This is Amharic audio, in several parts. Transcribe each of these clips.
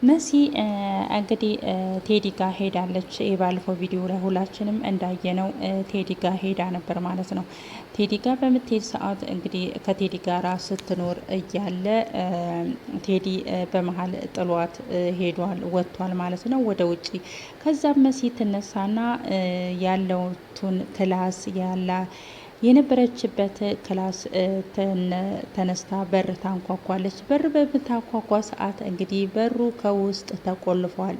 መሲ እንግዲህ ቴዲ ጋር ሄዳለች። የባለፈው ቪዲዮ ላይ ሁላችንም እንዳየነው ቴዲ ጋር ሄዳ ነበር ማለት ነው። ቴዲ ጋር በምትሄድ ሰዓት እንግዲህ ከቴዲ ጋር ስትኖር እያለ ቴዲ በመሀል ጥሏት ሄዷል፣ ወጥቷል ማለት ነው ወደ ውጪ። ከዛም መሲ ትነሳና ያለውቱን ክላስ ያላ የነበረችበት ክላስ ተነስታ በር ታንኳኳለች። በር በምታንኳኳ ሰዓት እንግዲህ በሩ ከውስጥ ተቆልፏል።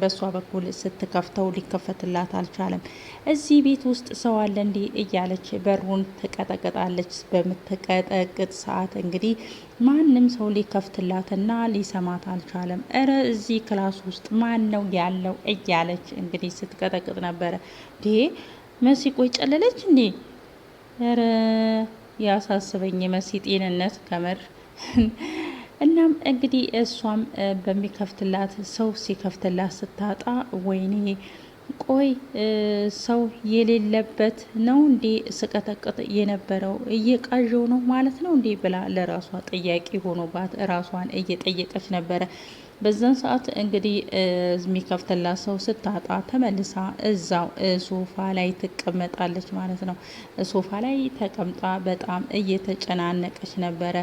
በሷ በኩል ስትከፍተው ሊከፈትላት አልቻለም። እዚህ ቤት ውስጥ ሰው አለ እንዲህ እያለች በሩን ትቀጠቅጣለች። በምትቀጠቅጥ ሰዓት እንግዲህ ማንም ሰው ሊከፍትላትና ሊሰማት አልቻለም። እረ እዚህ ክላስ ውስጥ ማን ነው ያለው እያለች እንግዲህ ስትቀጠቅጥ ነበረ። መሲ ቆይ ጨለለች እንዴ? ኧረ ያሳስበኝ የመሲ ጤንነት ከመር። እናም እንግዲህ እሷም በሚከፍትላት ሰው ሲከፍትላት ስታጣ ወይኔ ቆይ ሰው የሌለበት ነው እንዴ ስቀጠቅጥ የነበረው እየቃዠው ነው ማለት ነው እንዴ ብላ ለራሷ ጥያቄ ሆኖባት ራሷን እየጠየቀች ነበረ። በዛን ሰዓት እንግዲህ የሚከፍትላት ሰው ስታጣ ተመልሳ እዛው ሶፋ ላይ ትቀመጣለች ማለት ነው። ሶፋ ላይ ተቀምጣ በጣም እየተጨናነቀች ነበረ።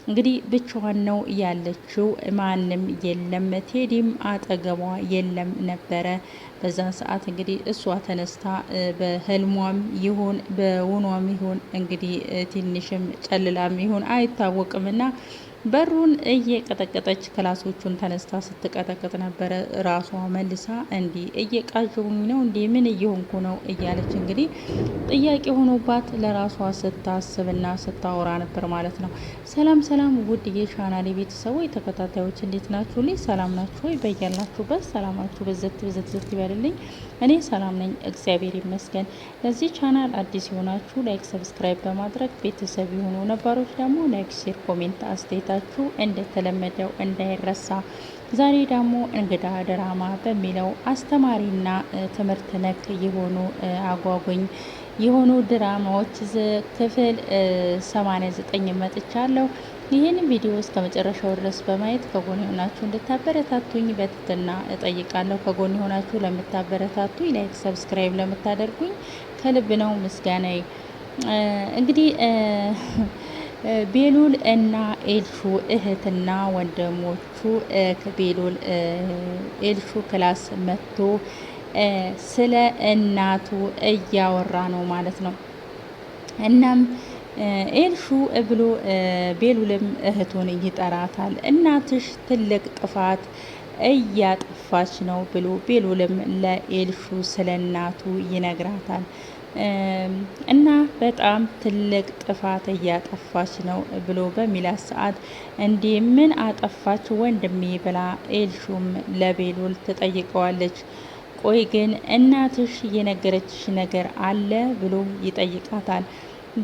እንግዲህ ብቻዋን ነው ያለችው፣ ማንም የለም። ቴዲም አጠገቧ የለም ነበረ። በዛን ሰዓት እንግዲህ እሷ ተነስታ በህልሟም ይሁን በውኗም ይሁን እንግዲህ ትንሽም ጨልላም ይሁን አይታወቅምና በሩን እየቀጠቀጠች ክላሶቹን ተነስታ ስትቀጠቅጥ ነበረ። ራሷ መልሳ እንዲህ እየቃዠሁኝ ነው እንዲህ ምን እየሆንኩ ነው እያለች እንግዲህ ጥያቄ ሆኖባት ለራሷ ስታስብና ስታወራ ነበር ማለት ነው። ሰላም ሰላም፣ ውድ የቻናሌ ቤተሰቦች ተከታታዮች እንዴት ናችሁ? ልኝ ሰላም ናችሁ ወይ? በያላችሁበት ሰላማችሁ በዘት ብዘት ዘት ይበልልኝ። እኔ ሰላም ነኝ፣ እግዚአብሔር ይመስገን። ለዚህ ቻናል አዲስ የሆናችሁ ላይክ፣ ሰብስክራይብ በማድረግ ቤተሰብ የሆኑ ነባሮች ደግሞ ላይክ፣ ሼር፣ ኮሜንት አስተያየታችሁ እንደተለመደው እንዳይረሳ። ዛሬ ደግሞ እንግዳ ድራማ በሚለው አስተማሪና ትምህርት ነክ የሆኑ አጓጉኝ የሆኑ ድራማዎች ክፍል 89 መጥቻለሁ። ይህን ቪዲዮ እስከ መጨረሻው ድረስ በማየት ከጎን የሆናችሁ እንድታበረታቱኝ በትህትና እጠይቃለሁ። ከጎን የሆናችሁ ለምታበረታቱኝ፣ ላይክ ሰብስክራይብ ለምታደርጉኝ ከልብ ነው ምስጋናዬ። እንግዲህ ቤሉል እና ኤልሹ እህትና ወንድሞቹ ቤሉል ኤልሹ ክላስ መጥቶ ስለ እናቱ እያወራ ነው ማለት ነው። እናም ኤልሹ ብሎ ቤሉልም እህቱን ይጠራታል። እናትሽ ትልቅ ጥፋት እያጠፋች ነው ብሎ ቤሉልም ለኤልሹ ስለ እናቱ ይነግራታል። እና በጣም ትልቅ ጥፋት እያጠፋች ነው ብሎ በሚላት ሰዓት እንዲህ ምን አጠፋች ወንድሜ ብላ ኤልሹም ለቤሉል ትጠይቀዋለች። ቆይ ግን እናትሽ የነገረችሽ ነገር አለ ብሎ ይጠይቃታል።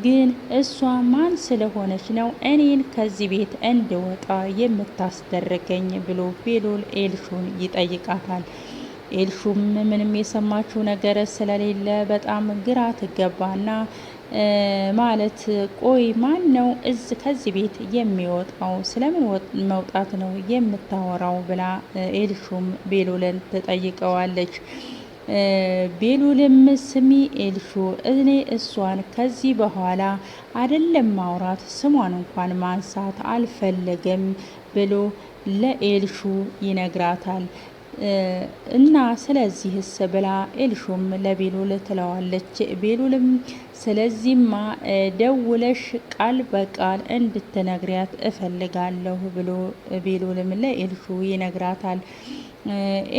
ግን እሷ ማን ስለሆነች ነው እኔን ከዚህ ቤት እንድወጣ የምታስደርገኝ ብሎ ቤሉል ኤልሹን ይጠይቃታል። ኤልሹም ምንም የሰማችው ነገር ስለሌለ በጣም ግራ ትገባና ማለት ቆይ ማን ነው ከዚህ ቤት የሚወጣው? ስለምን መውጣት ነው የምታወራው? ብላ ኤልሹም ቤሉልን ትጠይቀዋለች። ቤሉልም ስሚ ኤልሹ፣ እኔ እሷን ከዚህ በኋላ አይደለም ማውራት ስሟን እንኳን ማንሳት አልፈለገም ብሎ ለኤልሹ ይነግራታል። እና ስለዚህስ ብላ ኤልሹም ለቤሉል ትለዋለች። ቤሉልም ስለዚህማ ደውለሽ ቃል በቃል እንድትነግሪያት እፈልጋለሁ ብሎ ቤሉልም ለኤልሹ ይነግራታል።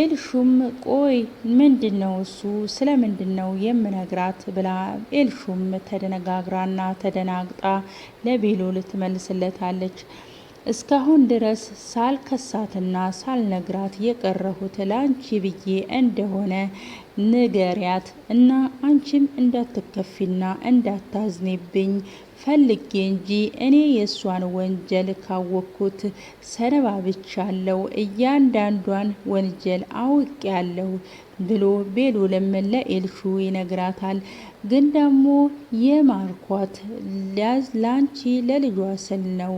ኤልሹም ቆይ ምንድን ነው እሱ ስለ ምንድን ነው የምነግራት ብላ ኤልሹም ተደነጋግራና ተደናግጣ ለቤሉል ትመልስለታለች። እስካሁን ድረስ ሳልከሳትና ሳልነግራት የቀረሁት ላንቺ ብዬ እንደሆነ ንገሪያት እና አንቺም እንዳትከፊና እንዳታዝኔብኝ ፈልጌ እንጂ እኔ የእሷን ወንጀል ካወቅኩት ሰነባብቻለሁ፣ እያንዳንዷን ወንጀል አውቄያለሁ ብሎ ቤሉልም ለኤልሹ ይነግራታል። ግን ደግሞ የማርኳት ላንቺ ለልጇ ስል ነው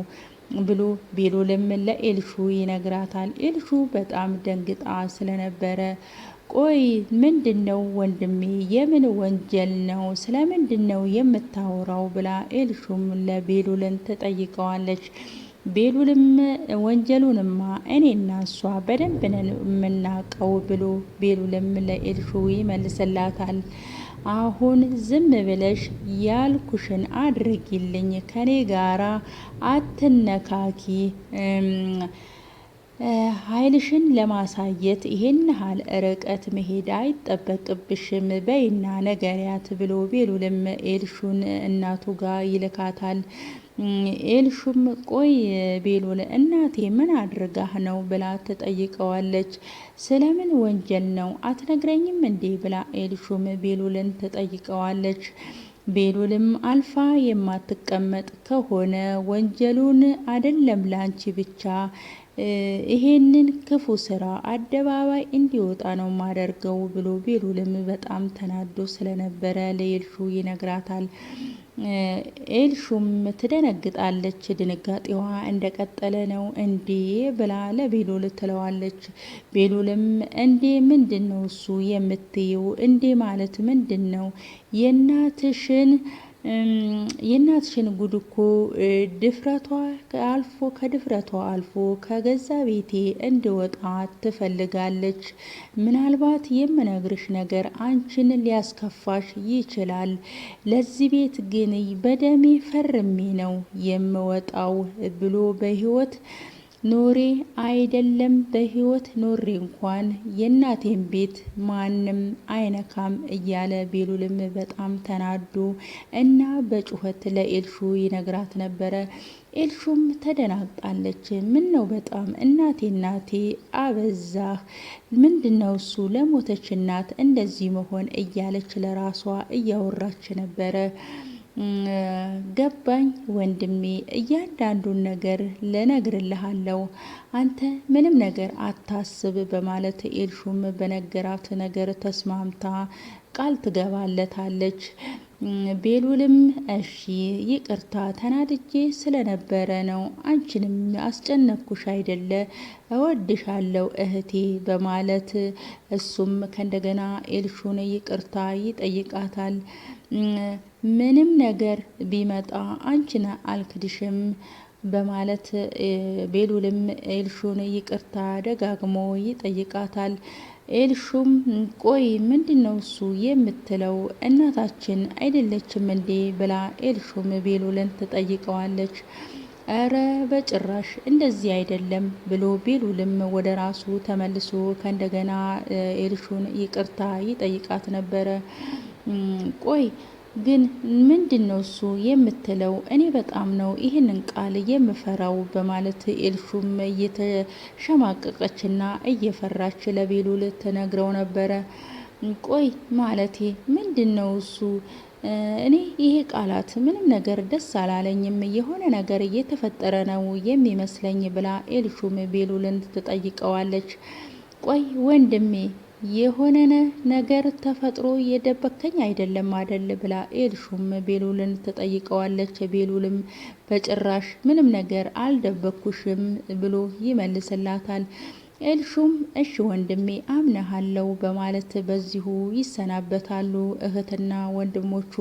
ብሎ ቤሉልም ለኤልሹ ይነግራታል። ኤልሹ በጣም ደንግጣ ስለነበረ ቆይ ምንድነው ወንድሜ? የምን ወንጀል ነው? ስለምንድነው የምታወራው? ብላ ኤልሹም ለቤሉልን ትጠይቀዋለች። ቤሉልም ወንጀሉንማ እኔና እሷ በደንብ ነን የምናውቀው ብሎ ቤሉልም ለኤልሹ ይመልስላታል። አሁን ዝም ብለሽ ያልኩሽን አድርጊልኝ፣ ከኔ ጋራ አትነካኪ፣ ኃይልሽን ለማሳየት ይሄን ያህል ርቀት መሄድ አይጠበቅብሽም በይና ነገሪያት ብሎ ቤሉልም ኤልሹን እናቱ ጋር ይልካታል። ኤልሹም ቆይ ቤሉል እናቴ ምን አድርጋህ ነው ብላ ትጠይቀዋለች። ስለምን ወንጀል ነው አትነግረኝም እንዴ ብላ ኤልሹም ቤሉልን ትጠይቀዋለች። ቤሉልም አልፋ የማትቀመጥ ከሆነ ወንጀሉን አይደለም ላንቺ ብቻ ይሄንን ክፉ ስራ አደባባይ እንዲወጣ ነው ማደርገው ብሎ ቤሉልም በጣም ተናዶ ስለነበረ ለኤልሹ ይነግራታል። ኤልሹም ትደነግጣለች። ድንጋጤዋ እንደቀጠለ ነው። እንዴ ብላ ለቤሉል ትለዋለች። ቤሉልም እንዴ ምንድን ነው እሱ የምትይው? እንዴ ማለት ምንድን ነው? የእናትሽን ጉድ እኮ ድፍረቷ አልፎ ከድፍረቷ አልፎ ከገዛ ቤቴ እንድወጣ ትፈልጋለች። ምናልባት የምነግርሽ ነገር አንቺን ሊያስከፋሽ ይችላል። ለዚህ ቤት ግን በደሜ ፈርሜ ነው የምወጣው ብሎ በህይወት ኖሬ አይደለም በህይወት ኖሬ እንኳን የእናቴን ቤት ማንም አይነካም እያለ ቤሉልም በጣም ተናዶ እና በጩኸት ለኤልሹ ይነግራት ነበረ። ኤልሹም ተደናግጣለች። ምን ነው በጣም እናቴ አበዛህ፣ ምንድነው እሱ ለሞተች እናት እንደዚህ መሆን እያለች ለራሷ እያወራች ነበረ። ገባኝ ወንድሜ፣ እያንዳንዱን ነገር ልነግርልሃለሁ፣ አንተ ምንም ነገር አታስብ በማለት ኤልሹም በነገራት ነገር ተስማምታ ቃል ትገባለታለች። ቤሉልም እሺ ይቅርታ ተናድጄ ስለነበረ ነው፣ አንቺንም አስጨነኩሽ አይደለ፣ እወድሻለሁ እህቴ በማለት እሱም ከእንደገና ኤልሹን ይቅርታ ይጠይቃታል። ምንም ነገር ቢመጣ አንቺን አልክድሽም በማለት ቤሉልም ኤልሹን ይቅርታ ደጋግሞ ይጠይቃታል። ኤልሹም ቆይ ምንድነው እሱ የምትለው? እናታችን አይደለችም እንዴ ብላ ኤልሹም ቤሉልን ትጠይቀዋለች። እረ በጭራሽ እንደዚህ አይደለም ብሎ ቤሉልም ወደ ራሱ ተመልሶ ከእንደገና ኤልሹን ይቅርታ ይጠይቃት ነበረ። ቆይ ግን ምንድነው እሱ የምትለው? እኔ በጣም ነው ይህንን ቃል የምፈራው በማለት ኤልሹም እየተሸማቀቀችና እየፈራች ለቤሉል ትነግረው ነበረ። ቆይ ማለቴ ምንድነው እሱ? እኔ ይሄ ቃላት ምንም ነገር ደስ አላለኝም፣ የሆነ ነገር እየተፈጠረ ነው የሚመስለኝ ብላ ኤልሹም ቤሉልን ትጠይቀዋለች። ቆይ ወንድሜ የሆነ ነገር ተፈጥሮ የደበከኝ አይደለም አደል ብላ ኤልሹም ቤሉልን ትጠይቀዋለች። ቤሉልም በጭራሽ ምንም ነገር አልደበኩሽም ብሎ ይመልስላታል። ኤልሹም እሺ ወንድሜ አምነሃለው በማለት በዚሁ ይሰናበታሉ እህትና ወንድሞቹ።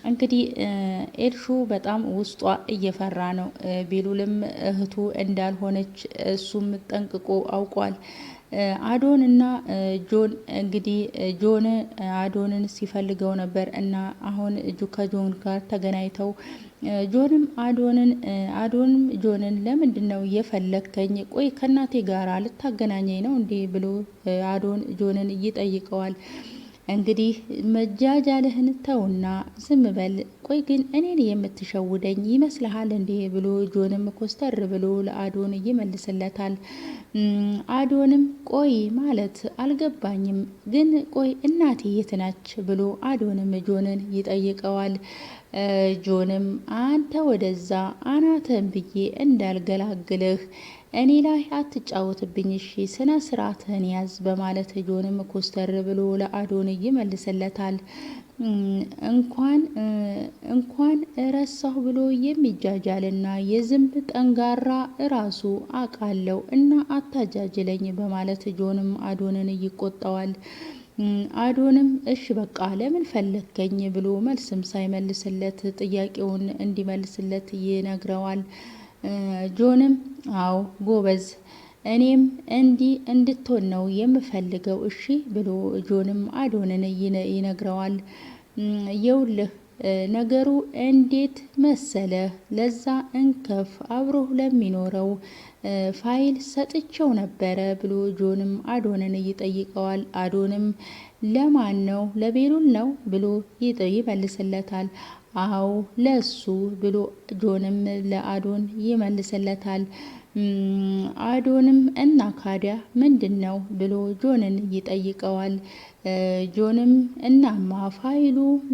እንግዲህ ኤልሹ በጣም ውስጧ እየፈራ ነው። ቤሉልም እህቱ እንዳልሆነች እሱም ጠንቅቆ አውቋል። አዶን እና ጆን እንግዲህ ጆን አዶንን ሲፈልገው ነበር እና አሁን ከጆን ጋር ተገናኝተው አዶንም ጆንን ለምንድን ነው የፈለከኝ? ቆይ ከእናቴ ጋር ልታገናኘኝ ነው እንዴ ብሎ አዶን ጆንን ይጠይቀዋል። እንግዲህ መጃጃልህን ተውና ዝም በል። ቆይ ግን እኔን የምትሸውደኝ ይመስልሃል እንዴ ብሎ ጆንም ኮስተር ብሎ ለአዶን ይመልስለታል። አዶንም ቆይ ማለት አልገባኝም፣ ግን ቆይ እናቴ የት ናች ብሎ አዶንም ጆንን ይጠይቀዋል። ጆንም አንተ ወደዛ አናተን ብዬ እንዳልገላግልህ እኔ ላይ አትጫወትብኝ፣ እሺ ስነ ስርዓትህን ያዝ በማለት ጆንም ኮስተር ብሎ ለአዶን ይመልስለታል። እንኳን ረሳሁ ብሎ የሚጃጃልና የዝንብ ጠንጋራ እራሱ አቃለው እና አታጃጅለኝ በማለት ጆንም አዶንን ይቆጣዋል። አዶንም እሺ በቃ ለምን ፈለከኝ ብሎ መልስም ሳይመልስለት ጥያቄውን እንዲመልስለት ይነግረዋል። ጆንም አዎ ጎበዝ እኔም እንዲህ እንድትሆን ነው የምፈልገው እሺ ብሎ ጆንም አዶንን ይነግረዋል። የውልህ ነገሩ እንዴት መሰለህ ለዛ እንከፍ አብሮህ ለሚኖረው ፋይል ሰጥቼው ነበረ ብሎ ጆንም አዶንን ይጠይቀዋል። አዶንም ለማን ነው ለቤሉል ነው ብሎ ይመልስለታል። አዎ ለሱ ብሎ ጆንም ለአዶን ይመልስለታል። አዶንም እና ካዲያ ምንድን ነው ብሎ ጆንን ይጠይቀዋል። ጆንም እናማ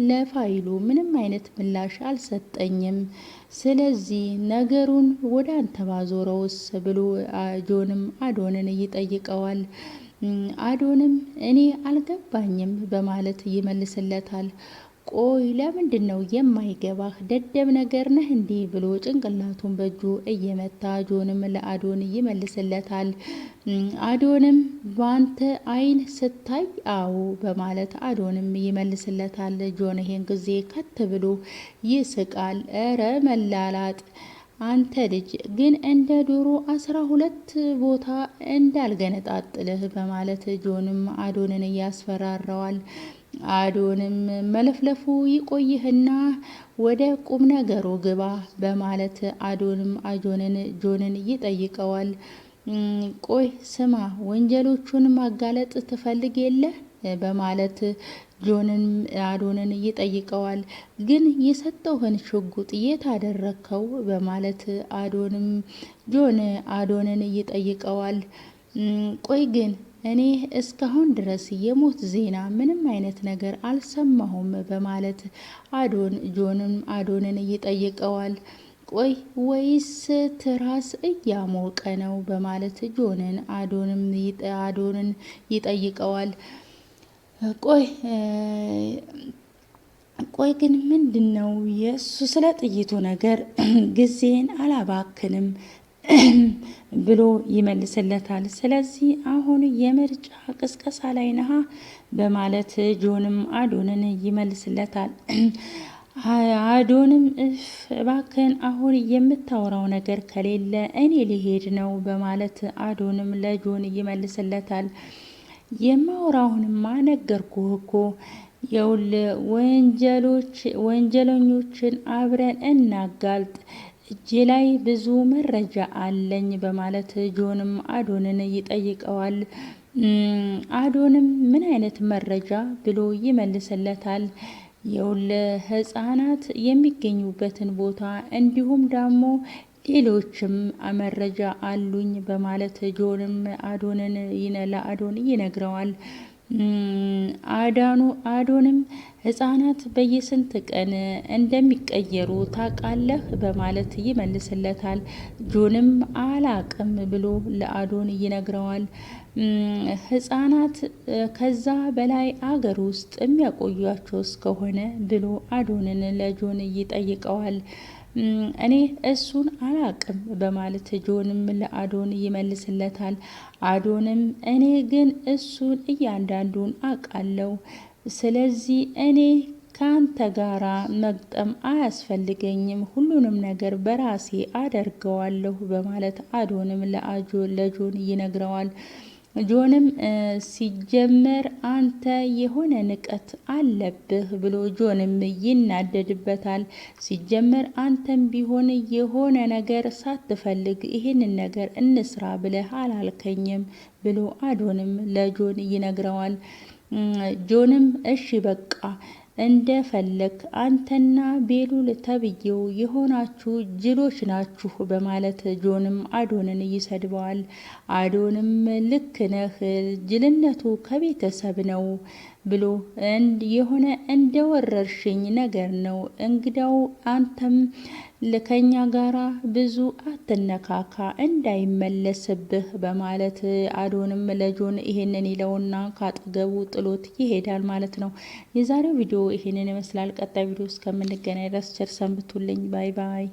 ለፋይሉ ምንም አይነት ምላሽ አልሰጠኝም፣ ስለዚህ ነገሩን ወደ አንተ ባዞረውስ ብሎ ጆንም አዶንን ይጠይቀዋል። አዶንም እኔ አልገባኝም በማለት ይመልስለታል። ቆይ ለምንድን ነው የማይገባህ? ደደብ ነገር ነህ እንዲህ ብሎ ጭንቅላቱን በእጁ እየመታ ጆንም ለአዶን ይመልስለታል። አዶንም በአንተ አይን ስታይ አዎ በማለት አዶንም ይመልስለታል። ጆን ይሄን ጊዜ ከት ብሎ ይስቃል። እረ መላላጥ አንተ ልጅ ግን እንደ ዶሮ 12 ቦታ እንዳልገነጣጥልህ በማለት ጆንም አዶንን ያስፈራረዋል። አዶንም መለፍለፉ ይቆይህና ወደ ቁም ነገሩ ግባ በማለት ጆንን ይጠይቀዋል። ቆይ ስማ ወንጀሎቹን ማጋለጥ ትፈልግ የለህ በማለት ጆንን አዶንን ይጠይቀዋል። ግን የሰጠውህን ሽጉጥ የት አደረከው በማለት ጆን አዶንን ይጠይቀዋል። ቆይ ግን እኔ እስካሁን ድረስ የሞት ዜና ምንም አይነት ነገር አልሰማሁም በማለት ጆንም አዶንን ይጠይቀዋል። ቆይ ወይስ ትራስ እያሞቀ ነው በማለት ጆንን አዶንን ይጠይቀዋል። ቆይ ግን ምንድን ነው የእሱ ስለ ጥይቱ ነገር ጊዜን አላባክንም ብሎ ይመልስለታል። ስለዚህ አሁን የምርጫ ቅስቀሳ ላይ ነሃ በማለት ጆንም አዶንን ይመልስለታል። አዶንም እባክህን አሁን የምታወራው ነገር ከሌለ እኔ ሊሄድ ነው በማለት አዶንም ለጆን ይመልስለታል። የማወራውንማ ነገርኩህ እኮ ወንጀለኞችን አብረን እናጋልጥ እጄ ላይ ብዙ መረጃ አለኝ በማለት ጆንም አዶንን ይጠይቀዋል። አዶንም ምን አይነት መረጃ ብሎ ይመልስለታል። ህፃናት የሚገኙበትን ቦታ እንዲሁም ደግሞ ሌሎችም መረጃ አሉኝ በማለት ጆንም ለአዶን ይነግረዋል። አዶንም ህፃናት በየስንት ቀን እንደሚቀየሩ ታውቃለህ በማለት ይመልስለታል። ጆንም አላቅም ብሎ ለአዶን ይነግረዋል። ህፃናት ከዛ በላይ አገር ውስጥ የሚያቆያቸው እስከሆነ ብሎ አዶንን ለጆን ይጠይቀዋል። እኔ እሱን አላቅም በማለት ጆንም ለአዶን ይመልስለታል። አዶንም እኔ ግን እሱን እያንዳንዱን አውቃለሁ፣ ስለዚህ እኔ ከአንተ ጋራ መግጠም አያስፈልገኝም፣ ሁሉንም ነገር በራሴ አደርገዋለሁ በማለት አዶንም ለጆን ይነግረዋል። ጆንም ሲጀመር አንተ የሆነ ንቀት አለብህ ብሎ ጆንም ይናደድበታል። ሲጀመር አንተም ቢሆን የሆነ ነገር ሳትፈልግ ይህንን ነገር እንስራ ብለህ አላልከኝም ብሎ አዶንም ለጆን ይነግረዋል። ጆንም እሺ በቃ እንደፈለግ አንተና ቤሉል ተብዬው የሆናችሁ ጅሎች ናችሁ በማለት ጆንም አዶንን ይሰድበዋል። አዶንም ልክ ነህ፣ ጅልነቱ ከቤተሰብ ነው፣ ብሎ የሆነ እንደወረርሽኝ ነገር ነው። እንግዳው አንተም ከኛ ጋራ ብዙ አትነካካ እንዳይመለስብህ በማለት አዶንም ለጆን ይሄንን ይለውና ካጠገቡ ጥሎት ይሄዳል ማለት ነው። የዛሬው ቪዲዮ ይሄንን ይመስላል። ቀጣይ ቪዲዮ እስከምንገናኝ ድረስ ቸር ሰንብቱልኝ። ባይ ባይ።